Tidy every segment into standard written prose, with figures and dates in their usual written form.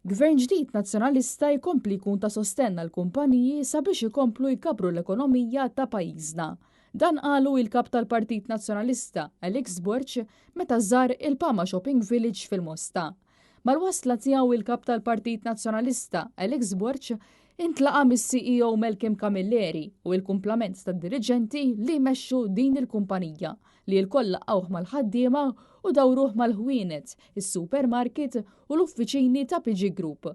Gvern ġdid nazzjonalista jkompli jkun ta' sostenna l-kumpaniji sabiex ikomplu jkabru l-ekonomija ta' pajjiżna. Dan qalu il-kap tal-Partit Nazzjonalista Alex Borch meta żar il-Pama Shopping Village fil-Mosta. Mal-wasla tiegħu il-kap tal-Partit Nazzjonalista Alex Borch intlaqa mis-CEO Malcolm Camilleri u l-kumplament tad-diriġenti li jmexxu din il-kumpanija li l-koll laqgħuh mal-ħaddiema u dawruh mal-ħwienet, is-supermarket u l-uffiċini ta' PG Group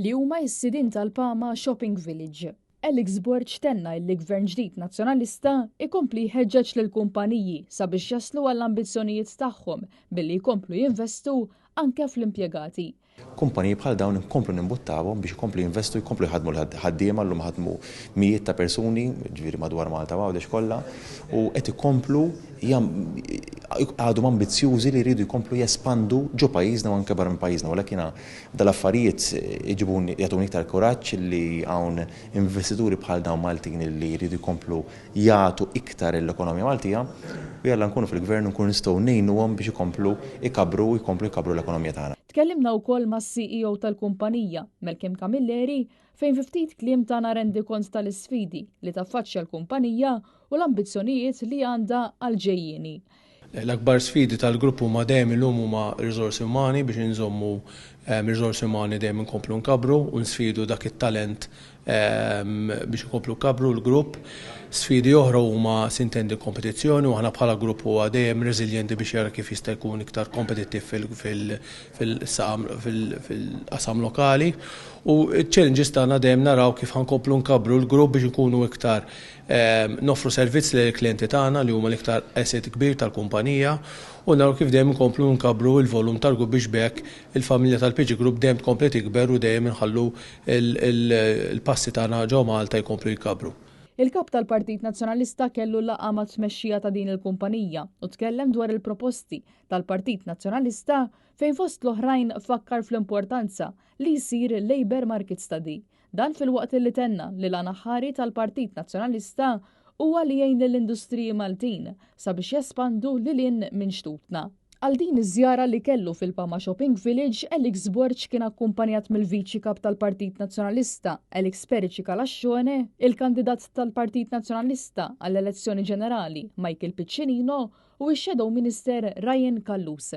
li huma s-sidin tal-Pama Shopping Village. Alex Borch tenna li gvern ġdid nazzjonalista ikompli jħeġġeġ lill-kumpaniji sabiex jaslu għall-ambizzjonijiet tagħhom billi jkomplu jinvestu anke fl-impjegati. Kumpaniji bħal dawn inkomplu nimbuttawhom biex ikomplu jinvestu, jkomplu jħadmu l-ħaddiema llum ħadmu mijiet ta' persuni, ġifieri madwar Malta għawdex kollha, u qed ikomplu għadhom ambizzjużi li jridu jkomplu jespandu ġo pajjiżna u anke barra minn pajjiżna, walakin dal-affarijiet jagħtuni iktar kuraġġ li hawn investituri bħal dawn Maltin li jridu jkomplu jagħtu iktar l-ekonomija Maltija u jalla nkunu fil-gvern nkunu nistgħu ngħinuhom biex ikomplu jkabru l-ekonomija tagħna. Tkellimna wkoll mas-CEO tal-kumpanija, Malcolm Camilleri, fejn ftit kliem tagħna rendi kont tal-isfidi li taffaċċja l-kumpanija u l-ambizzjonijiet li għandha għal-ġejjieni. L-akbar sfidi tal-grupp huma dejjem illum huma riżorsi umani biex inżommu riżorsi umani dejjem inkomplu nkabru u nsfidu dak it-talent biex inkomplu nkabru l-grupp. Sfidi oħra huma sintendi kompetizzjoni u aħna bħala grupp huwa dejjem reżiljenti biex jara kif jista' jkun iktar kompetittiv fil-qasam lokali u ċ-challenges tagħna dejjem naraw kif ħankomplu nkabru l-grupp biex ikunu iktar nofru servizz lill klijenti tagħna li huma l-iktar asset kbir tal-kumpanija u naraw kif dejjem inkomplu nkabru l-volum tal-grupp biex bekk il-familja tal-PG Group dejjem tkompli tikber u dejjem inħallu il-passi tagħna ġew Malta jkomplu jkabru. Il-kap tal-Partit Nazzjonalista kellu laqgħa ma' tmexxija ta' din il-kumpanija u tkellem dwar il-proposti tal-Partit Nazzjonalista fejn fost l-oħrajn fakkar fl-importanza li jsir Labour Market Study. Dan fil-waqt li tenna li l-anaħħari tal-Partit Nazzjonalista huwa li jgħin l-industriji Maltin sabiex jespandu lilin minn xtutna. Għal din iż-żjara li kellu fil-Pama Shopping Village, Alex Borch kien akkumpanjat mill-Viċi Kap tal-Partit Nazzjonalista Alex Perici Kalascione, il-kandidat tal-Partit Nazzjonalista għall-elezzjoni ġenerali Michael Piccinino u x-Shadow Minister Ryan Kallus.